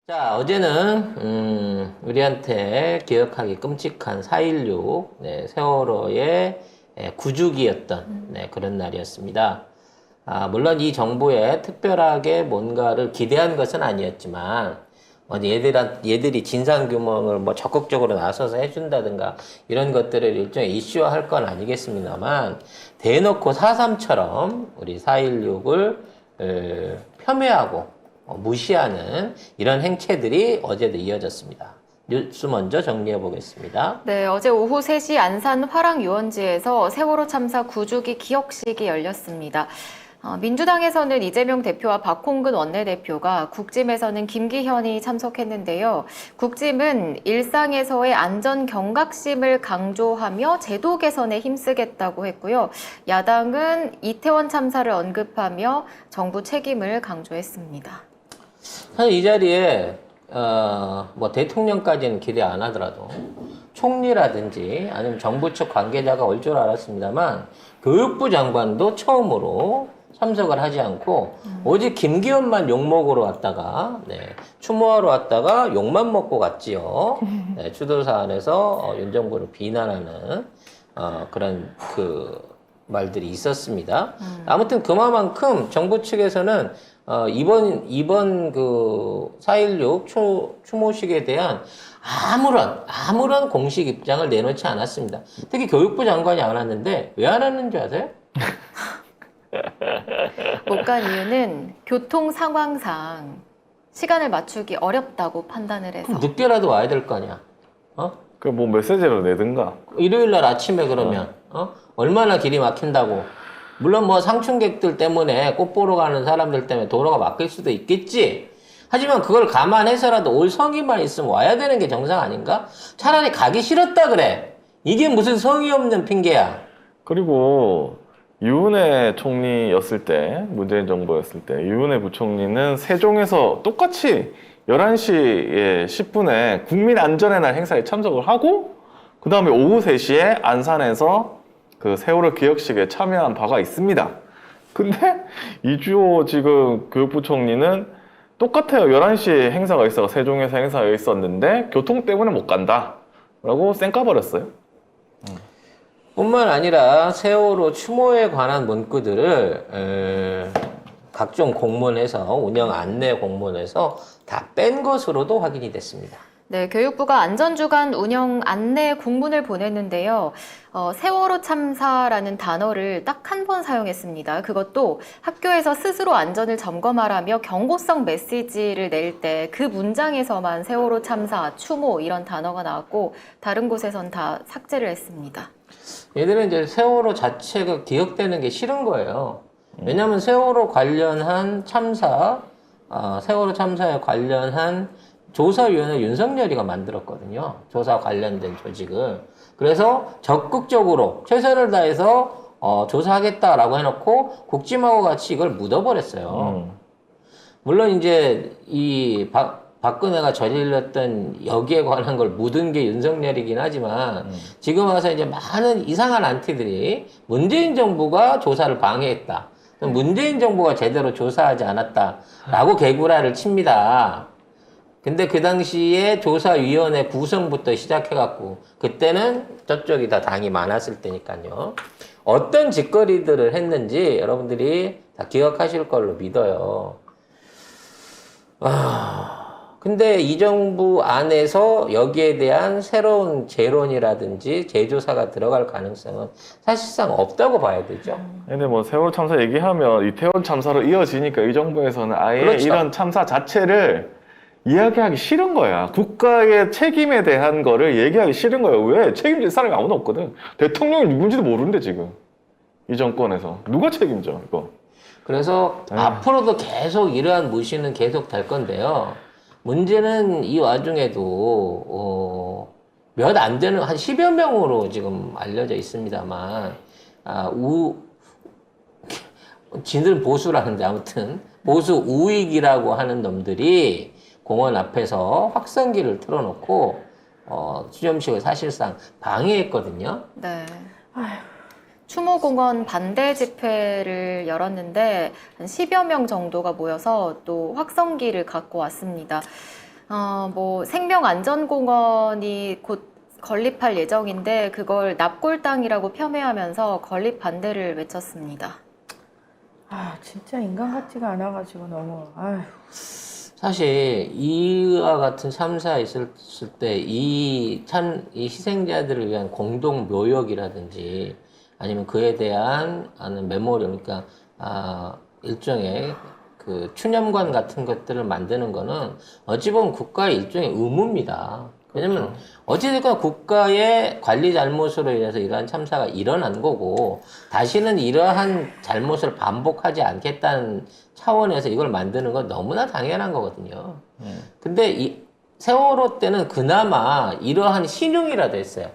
자, 어제는 우리한테 기억하기 끔찍한 4.16 세월호의 구주기였던 그런 날이었습니다. 물론 이 정부에 특별하게 뭔가를 기대한 것은 아니었지만 얘들이 진상규명을 뭐 적극적으로 나서서 해준다든가 이런 것들을 일종의 이슈화할 건 아니겠습니다만 대놓고 4.3처럼 우리 4.16을 폄훼하고 무시하는 이런 행태들이 어제도 이어졌습니다. 뉴스 먼저 정리해 보겠습니다. 네, 어제 오후 3시 안산 화랑유원지에서 세월호 참사 9주기 기억식이 열렸습니다. 민주당에서는 이재명 대표와 박홍근 원내대표가, 국짐에서는 김기현이 참석했는데요. 국짐은 일상에서의 안전 경각심을 강조하며 제도 개선에 힘쓰겠다고 했고요. 야당은 이태원 참사를 언급하며 정부 책임을 강조했습니다. 사실 이 자리에 뭐 대통령까지는 기대 안 하더라도 총리라든지 아니면 정부 측 관계자가 올 줄 알았습니다만 교육부 장관도 처음으로 참석을 하지 않고 오직 김기현만 욕먹으러 왔다가 추모하러 왔다가 욕만 먹고 갔지요. 추도사 안에서 윤 정부를 비난하는 그런 말들이 있었습니다. 아무튼 그만큼 정부 측에서는 이번 4.16 추모식에 대한 아무런 공식 입장을 내놓지 않았습니다. 특히 교육부 장관이 안 왔는데 왜 안 왔는지 아세요? 못 간 이유는 교통 상황상 시간을 맞추기 어렵다고 판단을 해서. 그럼 늦게라도 와야 될 거 아니야. 그 뭐 메시지로 내든가. 일요일 날 아침에 그러면 얼마나 길이 막힌다고. 물론 뭐 상춘객들 때문에 꽃 보러 가는 사람들 때문에 도로가 막힐 수도 있겠지. 하지만 그걸 감안해서라도 올 성의만 있으면 와야 되는 게 정상 아닌가? 차라리 가기 싫었다 그래. 이게 무슨 성의 없는 핑계야. 그리고 유은혜 총리였을 때, 문재인 정부였을 때 유은혜 부총리는 세종에서 똑같이 11시 10분에 국민안전의 날 행사에 참석을 하고 그 다음에 오후 3시에 안산에서 그 세월호 기억식에 참여한 바가 있습니다. 근데 이주호 지금 교육부 총리는 똑같아요. 11시에 행사가 있어. 세종에서 행사가 있었는데 교통 때문에 못 간다 라고 쌩까버렸어요. 뿐만 아니라 세월호 추모에 관한 문구들을 각종 공문에서 운영 안내 공문에서 다 뺀 것으로도 확인이 됐습니다. 네, 교육부가 안전주간 운영 안내 공문을 보냈는데요. 세월호 참사라는 단어를 딱 한 번 사용했습니다. 그것도 학교에서 스스로 안전을 점검하라며 경고성 메시지를 낼 때 그 문장에서만 세월호 참사, 추모 이런 단어가 나왔고 다른 곳에선 다 삭제를 했습니다. 얘들은 이제 세월호 자체가 기억되는 게 싫은 거예요. 왜냐하면 세월호 관련한 참사, 세월호 참사에 관련한 조사위원회 윤석열이가 만들었거든요. 조사 관련된 조직을. 그래서 적극적으로 최선을 다해서 조사하겠다라고 해놓고 국짐하고 같이 이걸 묻어버렸어요. 물론 이제 이 박근혜가 저질렀던 여기에 관한 걸 묻은 게 윤석열이긴 하지만 지금 와서 이제 많은 이상한 안티들이 문재인 정부가 조사를 방해했다. 문재인 정부가 제대로 조사하지 않았다라고 개구라를 칩니다. 근데 그 당시에 조사위원회 구성부터 시작해갖고 그때는 저쪽이 다 당이 많았을 때니까요. 어떤 짓거리들을 했는지 여러분들이 다 기억하실 걸로 믿어요. 근데 이 정부 안에서 여기에 대한 새로운 재론이라든지 재조사가 들어갈 가능성은 사실상 없다고 봐야 되죠. 근데 뭐 세월호 참사 얘기하면 이태원 참사로 이어지니까 이 정부에서는 아예 그렇죠. 이런 참사 자체를 이야기하기 싫은 거야. 국가의 책임에 대한 거를 얘기하기 싫은 거야. 왜? 책임질 사람이 아무도 없거든. 대통령이 누군지도 모르는데 지금. 이 정권에서. 누가 책임져 이거. 그래서 앞으로도 계속 이러한 무시는 계속 될 건데요. 문제는 이 와중에도 몇 안 되는 한 10여 명으로 지금 알려져 있습니다만 지들 보수라는데 아무튼 보수 우익이라고 하는 놈들이 공원 앞에서 확성기를 틀어놓고 추념식을 사실상 방해했거든요. 네. 추모공원 반대 집회를 열었는데 한 10여 명 정도가 모여서 또 확성기를 갖고 왔습니다. 뭐 생명안전공원이 곧 건립할 예정인데 그걸 납골 땅이라고 폄훼하면서 건립 반대를 외쳤습니다. 아, 진짜 인간 같지가 않아가지고 너무, 아휴. 사실 이와 같은 참사가 있을 때 이 희생자들을 위한 공동 묘역이라든지 아니면 그에 대한 메모리얼, 그러니까 일종의 그 추념관 같은 것들을 만드는 거는 어찌 보면 국가의 일종의 의무입니다. 왜냐면 어찌됐건 국가의 관리 잘못으로 인해서 이러한 참사가 일어난 거고 다시는 이러한 잘못을 반복하지 않겠다는 차원에서 이걸 만드는 건 너무나 당연한 거거든요. 근데 이 세월호 때는 그나마 이러한 신용이라도 했어요.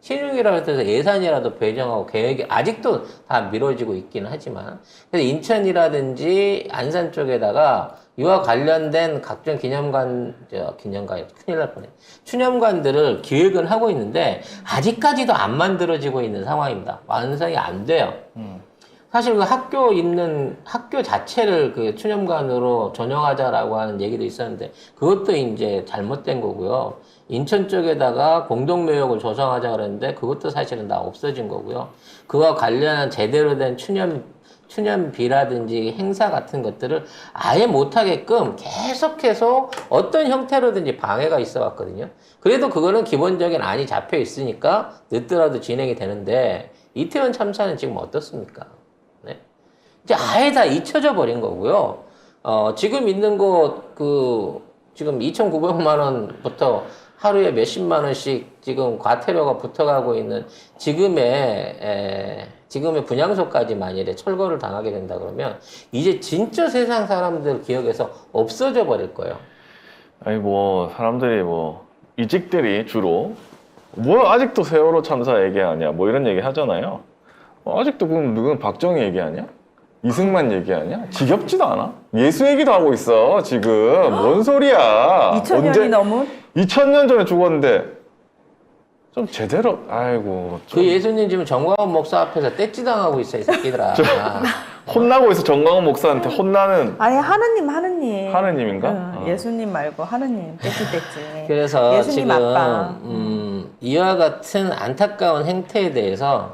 신용이라고 해서 예산이라도 배정하고 계획이 아직도 다 미뤄지고 있기는 하지만 그래서 인천이라든지 안산 쪽에다가 이와 관련된 각종 기념관 큰일 날 뻔해. 추념관들을 기획은 하고 있는데 아직까지도 안 만들어지고 있는 상황입니다. 완성이 안 돼요. 사실 그 학교 자체를 그 추념관으로 전용하자라고 하는 얘기도 있었는데 그것도 이제 잘못된 거고요. 인천 쪽에다가 공동묘역을 조성하자 그랬는데 그것도 사실은 다 없어진 거고요. 그와 관련한 제대로 된 추념비라든지 행사 같은 것들을 아예 못하게끔 계속해서 어떤 형태로든지 방해가 있어 왔거든요. 그래도 그거는 기본적인 안이 잡혀 있으니까 늦더라도 진행이 되는데 이태원 참사는 지금 어떻습니까? 네? 이제 아예 다 잊혀져 버린 거고요. 지금 있는 지금 2,900만 원부터 하루에 몇십만 원씩 지금 과태료가 붙어가고 있는 지금의 분향소까지 만일에 철거를 당하게 된다 그러면 이제 진짜 세상 사람들 기억에서 없어져 버릴 거예요. 아니 뭐 사람들이 뭐 이직들이 주로 뭐 아직도 세월호 참사 얘기하냐 뭐 이런 얘기 하잖아요. 아직도 그럼 누군 박정희 얘기하냐? 이승만 얘기하냐? 지겹지도 않아? 예수 얘기도 하고 있어 지금. 뭔 소리야? 2000년이 넘은? 2000년 전에 죽었는데 좀 제대로 아이고 좀 그 예수님 지금 정광훈 목사 앞에서 떼찌당하고 있어 이 새끼들아. 혼나고 있어. 정광훈 목사한테 혼나는 아니, 하느님. 하느님인가? 응, 예수님 말고 하느님. 떼찌. 그래서 예수님 지금 아빠. 이와 같은 안타까운 행태에 대해서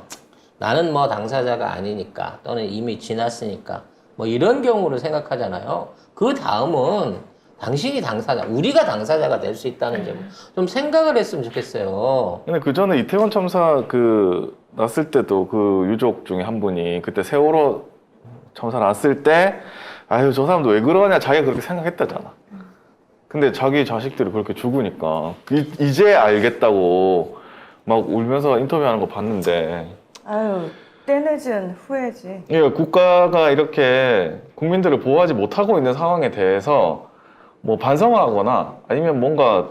나는 뭐 당사자가 아니니까 또는 이미 지났으니까 뭐 이런 경우를 생각하잖아요. 그 다음은 당신이 당사자, 우리가 당사자가 될 수 있다는 점 좀 생각을 했으면 좋겠어요. 근데 그 전에 이태원 참사 났을 때도 그 유족 중에 한 분이 그때 세월호 참사 났을 때 아유 저 사람도 왜 그러냐 자기가 그렇게 생각했다잖아. 근데 자기 자식들이 그렇게 죽으니까 이제 알겠다고 막 울면서 인터뷰하는 거 봤는데 아유, 때늦은 후회지. 예, 국가가 이렇게 국민들을 보호하지 못하고 있는 상황에 대해서 뭐 반성을 하거나 아니면 뭔가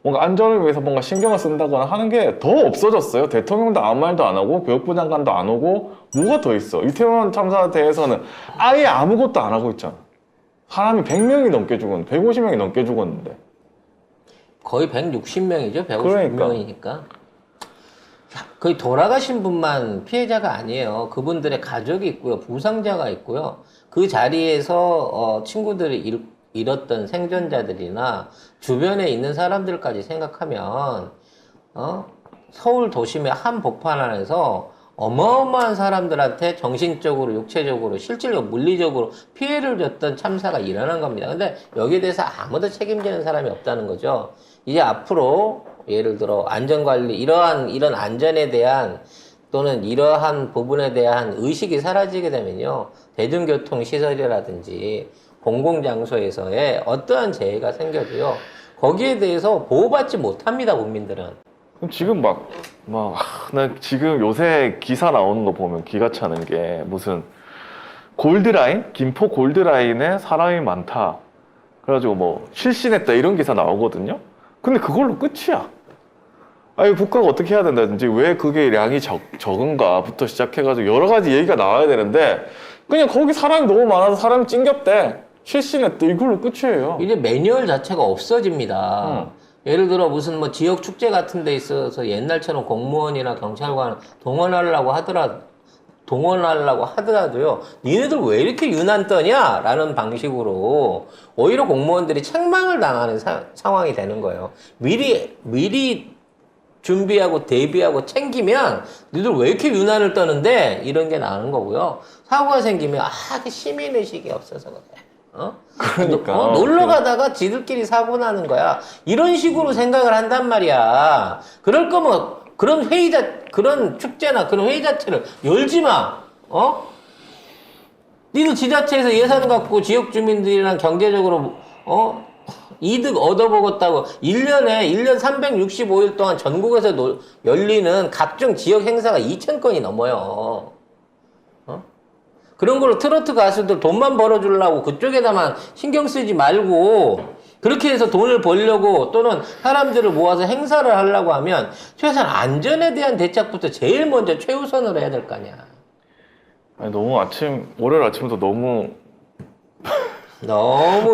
안전을 위해서 뭔가 신경을 쓴다거나 하는 게 더 없어졌어요. 대통령도 아무 말도 안 하고 교육부 장관도 안 오고 뭐가 더 있어. 이태원 참사에 대해서는 아예 아무것도 안 하고 있잖아. 사람이 100명이 넘게 죽었는데 150명이 넘게 죽었는데 거의 160명이죠. 그러니까. 150명이니까. 거의 돌아가신 분만 피해자가 아니에요. 그분들의 가족이 있고요. 부상자가 있고요. 그 자리에서 친구들이 잃었던 생존자들이나 주변에 있는 사람들까지 생각하면 서울 도심의 한 복판 안에서 어마어마한 사람들한테 정신적으로, 육체적으로, 실질적으로, 물리적으로 피해를 줬던 참사가 일어난 겁니다. 근데 여기에 대해서 아무도 책임지는 사람이 없다는 거죠. 이제 앞으로 예를 들어 안전관리, 이런 안전에 대한 또는 이러한 부분에 대한 의식이 사라지게 되면요. 대중교통 시설이라든지 공공장소에서의 어떠한 재해가 생겨도요. 거기에 대해서 보호받지 못합니다, 국민들은. 그럼 지금 나 지금 요새 기사 나오는 거 보면 기가 차는 게 무슨 골드라인? 김포 골드라인에 사람이 많다. 그래가지고 뭐 실신했다 이런 기사 나오거든요. 근데 그걸로 끝이야. 아니 국가가 어떻게 해야 된다든지 왜 그게 량이 적은가부터 시작해가지고 여러 가지 얘기가 나와야 되는데 그냥 거기 사람이 너무 많아서 사람이 찡겼대. 실신했대. 이걸로 끝이에요. 이제 매뉴얼 자체가 없어집니다. 예를 들어 무슨 뭐 지역 축제 같은 데 있어서 옛날처럼 공무원이나 경찰관 동원하려고 동원하려고 하더라도요, 니네들 왜 이렇게 유난 떠냐? 라는 방식으로 오히려 공무원들이 책망을 당하는 상황이 되는 거예요. 미리 준비하고 대비하고 챙기면 니들 왜 이렇게 유난을 떠는데? 이런 게 나오는 거고요. 사고가 생기면 그 시민의식이 없어서 그래. 그러니까. 놀러 가다가 지들끼리 사고 나는 거야. 이런 식으로 생각을 한단 말이야. 그럴 거면 그런 그런 축제나 그런 회의 자체를 열지 마. 니들 지자체에서 예산 갖고 지역 주민들이랑 경제적으로 이득 얻어먹었다고 1년 365일 동안 전국에서 열리는 각종 지역 행사가 2,000건이 넘어요. 그런 걸로 트로트 가수들 돈만 벌어주려고 그쪽에다만 신경 쓰지 말고 그렇게 해서 돈을 벌려고 또는 사람들을 모아서 행사를 하려고 하면 최소한 안전에 대한 대책부터 제일 먼저 최우선으로 해야 될 거 아니야. 아니, 너무 월요일 아침부터 너무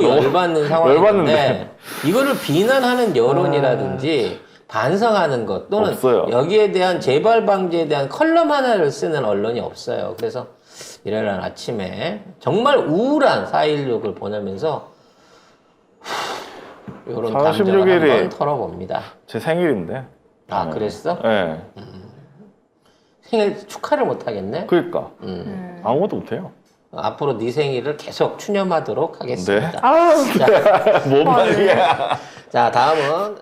열받는 상황인데 열받는데. 이거를 비난하는 여론이라든지 반성하는 것 또는 없어요. 여기에 대한 재발 방지에 대한 컬럼 하나를 쓰는 언론이 없어요. 그래서 일요일 아침에 정말 우울한 4.16을 보내면서 이런 4월 감정을 16일이 한번 털어봅니다. 제 생일인데. 그랬어? 네. 생일 축하를 못 하겠네? 그러니까 아무것도 못해요. 앞으로 네 생일을 계속 추념하도록 하겠습니다. 네. 뭔 말이야. 자, 다음은